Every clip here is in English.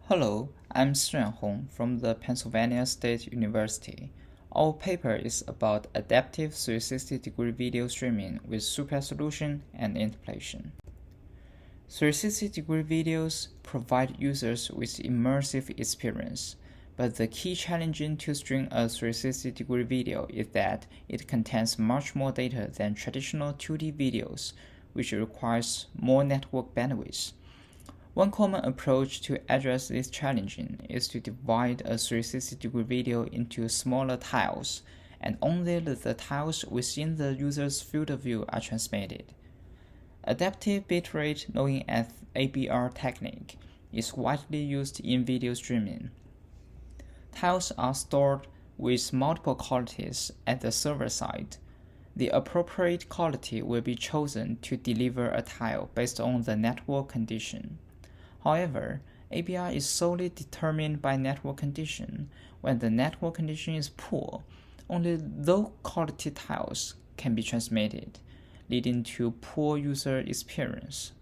Hello, I'm Hong from the Pennsylvania State University. Our paper is about adaptive 360-degree video streaming with super-resolution and interpolation. 360-degree videos provide users with immersive experience, but the key challenge to stream a 360-degree video is that it contains much more data than traditional 2D videos, which requires more network bandwidth. One common approach to address this challenge is to divide a 360-degree video into smaller tiles, and only the tiles within the user's field of view are transmitted. Adaptive bitrate, known as ABR technique, is widely used in video streaming. Tiles are stored with multiple qualities at the server side. The appropriate quality will be chosen to deliver a tile based on the network condition. However, ABR is solely determined by network condition. When the network condition is poor, only low-quality tiles can be transmitted, leading to poor user experience.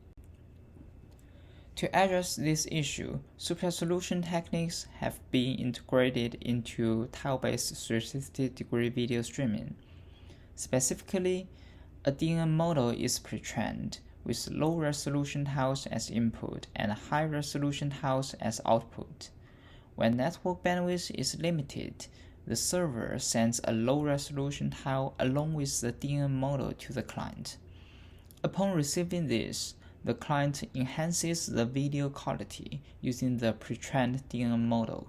To address this issue, super-resolution techniques have been integrated into tile-based 360-degree video streaming. Specifically, a DNN model is pre-trained, with low-resolution tiles as input and high-resolution tiles as output. When network bandwidth is limited, the server sends a low-resolution tile along with the DNN model to the client. Upon receiving this, the client enhances the video quality using the pre-trained DNN model.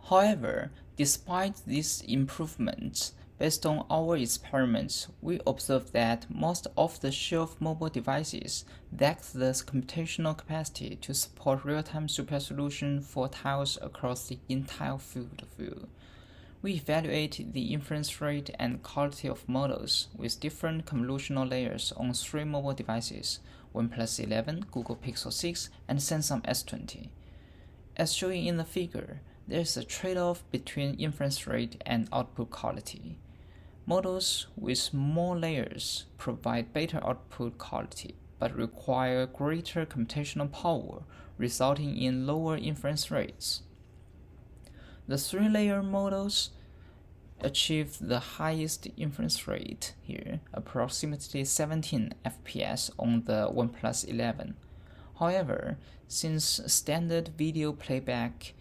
However, despite these improvements, based on our experiments, we observed that most off-the-shelf mobile devices lack the computational capacity to support real-time super-resolution for tiles across the entire field of view. We evaluated the inference rate and quality of models with different convolutional layers on 3 mobile devices: OnePlus 11, Google Pixel 6, and Samsung S20. As shown in the figure, there is a trade-off between inference rate and output quality. Models with more layers provide better output quality, but require greater computational power, resulting in lower inference rates. The 3-layer models achieve the highest inference rate here, approximately 17 FPS on the OnePlus 11. However, since standard video playback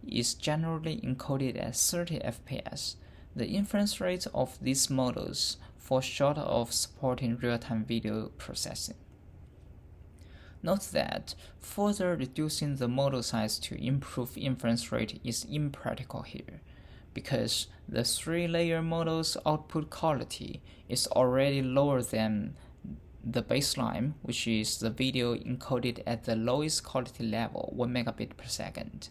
is generally encoded at 30 FPS, the inference rate of these models falls short of supporting real-time video processing. Note that further reducing the model size to improve inference rate is impractical here, because the 3-layer model's output quality is already lower than the baseline, which is the video encoded at the lowest quality level, 1 megabit per second,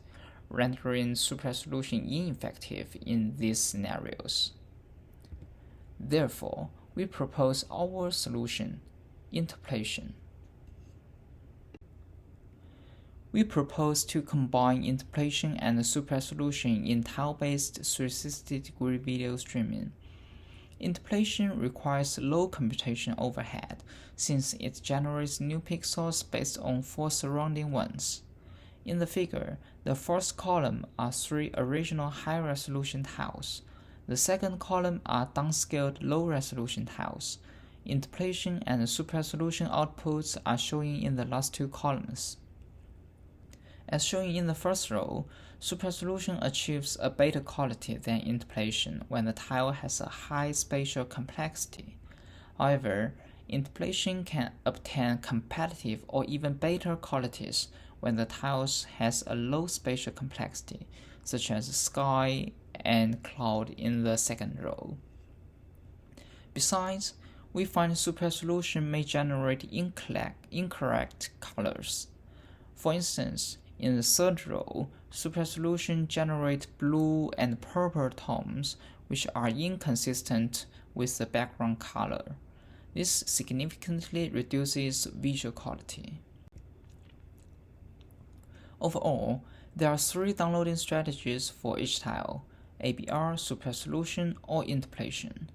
rendering super-resolution ineffective in these scenarios. Therefore, we propose our solution, interpolation. We propose to combine interpolation and super-resolution in tile-based 360-degree video streaming. Interpolation requires low computation overhead since it generates new pixels based on 4 surrounding ones. In the figure, the first column are 3 original high-resolution tiles. The second column are downscaled low-resolution tiles. Interpolation and super-resolution outputs are shown in the last 2 columns. As shown in the first row, super-resolution achieves a better quality than interpolation when the tile has a high spatial complexity. However, interpolation can obtain competitive or even better qualities when the tiles has a low spatial complexity, such as sky and cloud in the second row. Besides, we find super-resolution may generate incorrect colors. For instance, in the third row, super-resolution generates blue and purple tones, which are inconsistent with the background color. This significantly reduces visual quality. Overall, there are 3 downloading strategies for each tile: ABR, super-resolution, or interpolation.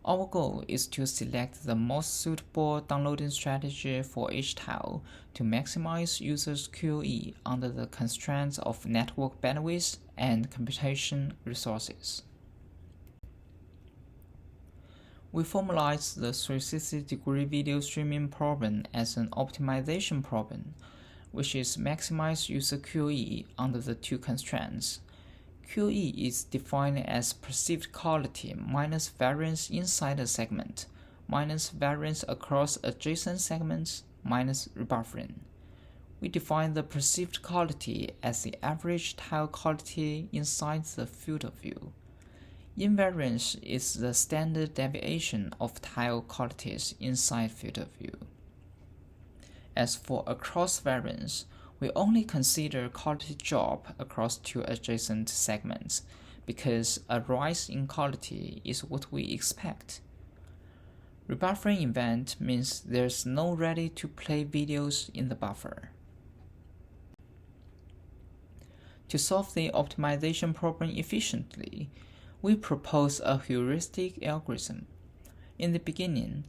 Our goal is to select the most suitable downloading strategy for each tile to maximize users' QoE under the constraints of network bandwidth and computation resources. We formalized the 360-degree video streaming problem as an optimization problem, which is maximize user QoE under the two constraints. QoE is defined as perceived quality minus variance inside a segment, minus variance across adjacent segments, minus rebuffering. We define the perceived quality as the average tile quality inside the field of view. Invariance is the standard deviation of tile qualities inside field of view. As for across variance, we only consider quality drop across two adjacent segments because a rise in quality is what we expect. Rebuffering event means there's no ready-to-play videos in the buffer. To solve the optimization problem efficiently, we propose a heuristic algorithm. In the beginning,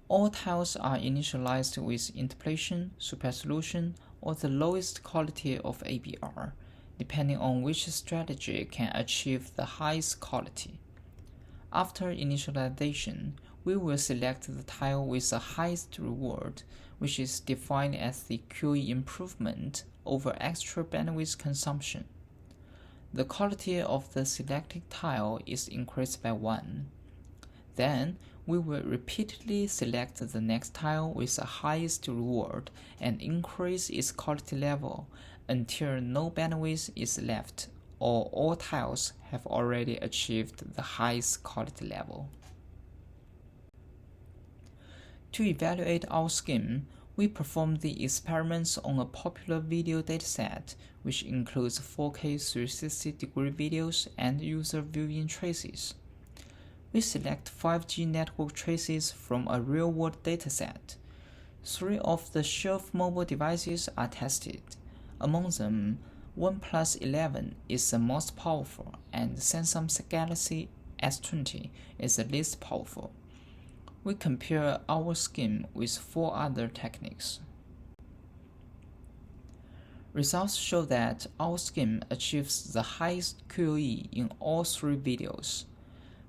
all tiles are initialized with interpolation, super-resolution, or the lowest quality of ABR, depending on which strategy can achieve the highest quality. After initialization, we will select the tile with the highest reward, which is defined as the QoE improvement over extra bandwidth consumption. The quality of the selected tile is increased by 1. Then, we will repeatedly select the next tile with the highest reward and increase its quality level until no bandwidth is left or all tiles have already achieved the highest quality level. To evaluate our scheme, we performed the experiments on a popular video dataset, which includes 4K 360-degree videos and user viewing traces. We select 5G network traces from a real-world dataset. 3 of the shelf mobile devices are tested. Among them, OnePlus 11 is the most powerful, and Samsung Galaxy S20 is the least powerful. We compare our scheme with 4 other techniques. Results show that our scheme achieves the highest QoE in all 3 videos.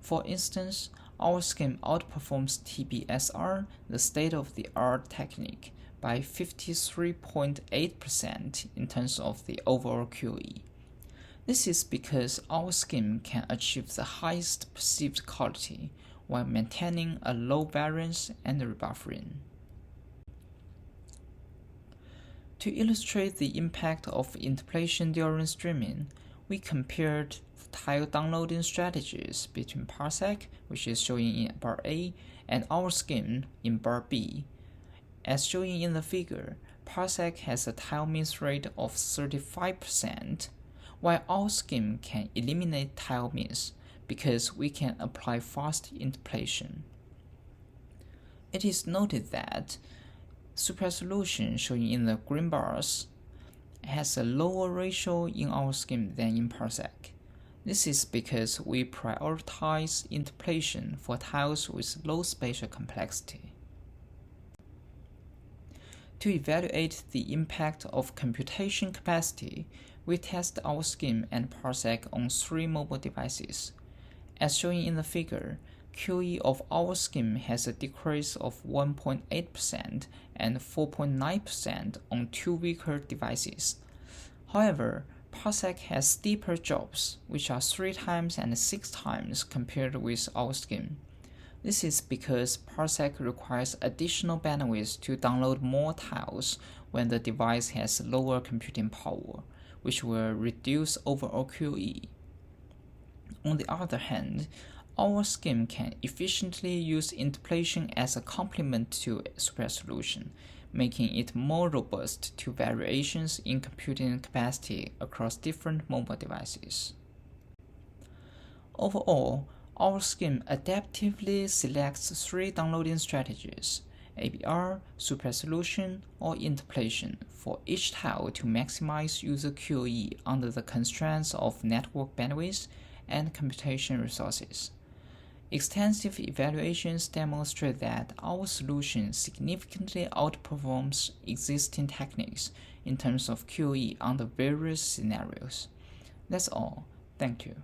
For instance, our scheme outperforms TBSR, the state-of-the-art technique, by 53.8% in terms of the overall QoE. This is because our scheme can achieve the highest perceived quality while maintaining a low variance and rebuffering. To illustrate the impact of interpolation during streaming, we compared the tile downloading strategies between Parsec, which is shown in bar A, and our scheme in bar B. As shown in the figure, Parsec has a tile miss rate of 35%, while our scheme can eliminate tile miss because we can apply fast interpolation. It is noted that Super-Resolution, shown in the green bars, has a lower ratio in our scheme than in Parsec. This is because we prioritize interpolation for tiles with low spatial complexity. To evaluate the impact of computation capacity, we test our scheme and Parsec on 3 mobile devices. As shown in the figure, QoE of our scheme has a decrease of 1.8% and 4.9% on 2 weaker devices. However, Parsec has steeper drops, which are 3 times and 6 times compared with our scheme. This is because Parsec requires additional bandwidth to download more tiles when the device has lower computing power, which will reduce overall QoE. On the other hand, our scheme can efficiently use interpolation as a complement to Super-Resolution, making it more robust to variations in computing capacity across different mobile devices. Overall, our scheme adaptively selects 3 downloading strategies, ABR, Super-Resolution, or interpolation, for each tile to maximize user QoE under the constraints of network bandwidth and computation resources. Extensive evaluations demonstrate that our solution significantly outperforms existing techniques in terms of QoE under various scenarios. That's all. Thank you.